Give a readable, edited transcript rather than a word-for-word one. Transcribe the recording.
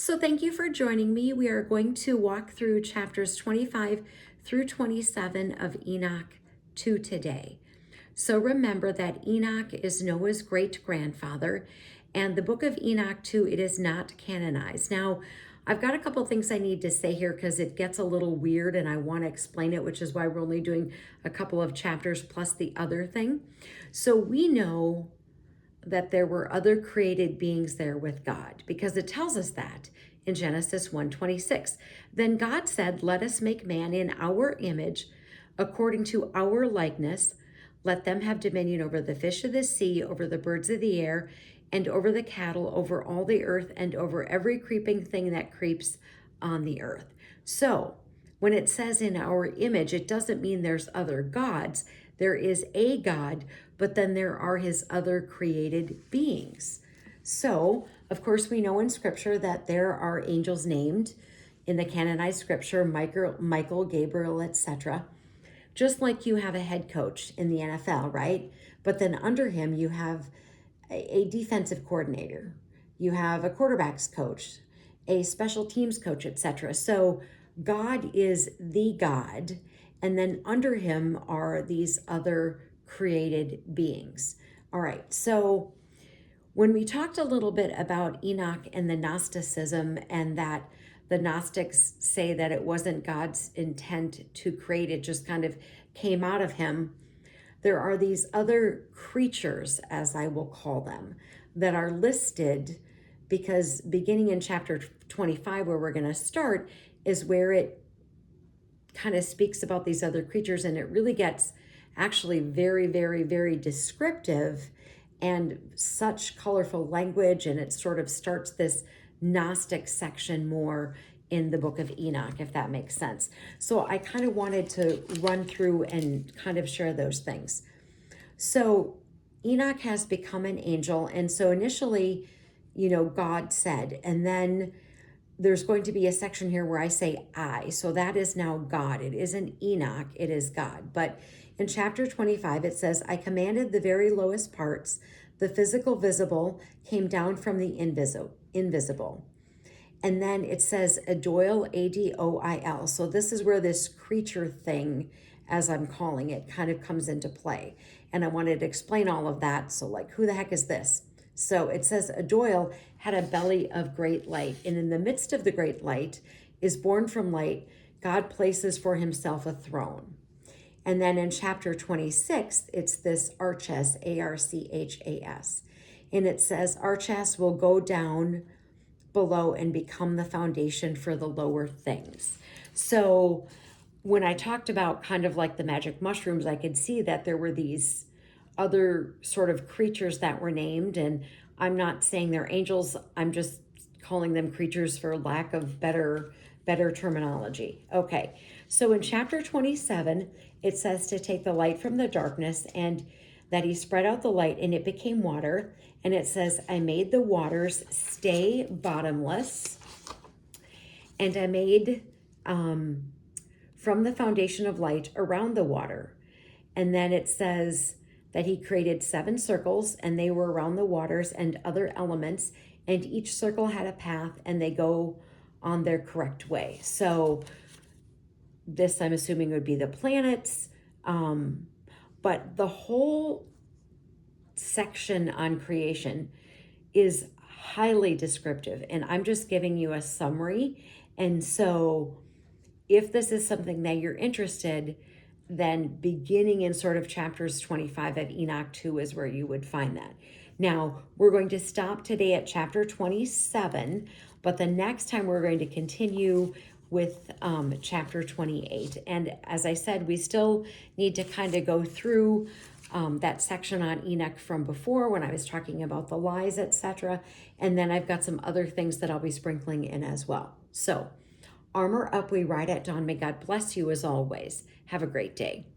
So thank you for joining me. We are going to walk through chapters 25 through 27 of Enoch 2 today. So remember that Enoch is Noah's great grandfather, and the book of Enoch 2, it is not canonized. Now, I've got a couple things I need to say here because it gets a little weird and I want to explain it, which is why we're only doing a couple of chapters plus the other thing. So we know that there were other created beings there with God, because it tells us that in Genesis 1:26. Then God said, "Let us make man in our image, according to our likeness. Let them have dominion over the fish of the sea, over the birds of the air, and over the cattle, over all the earth, and over every creeping thing that creeps on the earth." So when it says in our image, it doesn't mean there's other gods. There is a God, but then there are his other created beings. So, of course, we know in scripture that there are angels named in the canonized scripture, Michael, Gabriel, etc. Just like you have a head coach in the NFL, right? But then under him, you have a defensive coordinator, you have a quarterbacks coach, a special teams coach, etc. So God is the God, and then under him are these other created beings. All right, so when we talked a little bit about Enoch and the Gnosticism, and that the Gnostics say that it wasn't God's intent to create, it just kind of came out of him, there are these other creatures, as I will call them, that are listed, because beginning in chapter 25, where we're going to start, is where it kind of speaks about these other creatures, and it really gets actually very, very, very descriptive and such colorful language, and it sort of starts this Gnostic section more in the book of Enoch, if that makes sense. So I kind of wanted to run through and kind of share those things. So Enoch has become an angel, and so initially, God said, and then there's going to be a section here where I say I. So that is now God. It isn't Enoch, it is God. But in chapter 25, it says, "I commanded the very lowest parts, the physical visible came down from the invisible." And then it says Adoil, Adoil. So this is where this creature thing, as I'm calling it, kind of comes into play. And I wanted to explain all of that. So like, who the heck is this? So it says Adoil had a belly of great light, and in the midst of the great light is born from light. God places for himself a throne. And then in chapter 26, it's this Archas, Archas. And it says Archas will go down below and become the foundation for the lower things. So when I talked about kind of like the magic mushrooms, I could see that there were these other sort of creatures that were named, and I'm not saying they're angels, I'm just calling them creatures for lack of better terminology. Okay, so in chapter 27, it says to take the light from the darkness, and that he spread out the light and it became water. And it says, "I made the waters stay bottomless, and I made from the foundation of light around the water." And then it says that he created 7 circles, and they were around the waters and other elements, and each circle had a path, and they go on their correct way. So this, I'm assuming, would be the planets, but the whole section on creation is highly descriptive, and I'm just giving you a summary. And so if this is something that you're interested, then beginning in sort of chapters 25 of Enoch 2 is where you would find that. Now, we're going to stop today at chapter 27, but the next time we're going to continue with chapter 28. And as I said, we still need to kind of go through that section on Enoch from before when I was talking about the lies, etc. And then I've got some other things that I'll be sprinkling in as well. So armor up, we ride at dawn. May God bless you as always. Have a great day.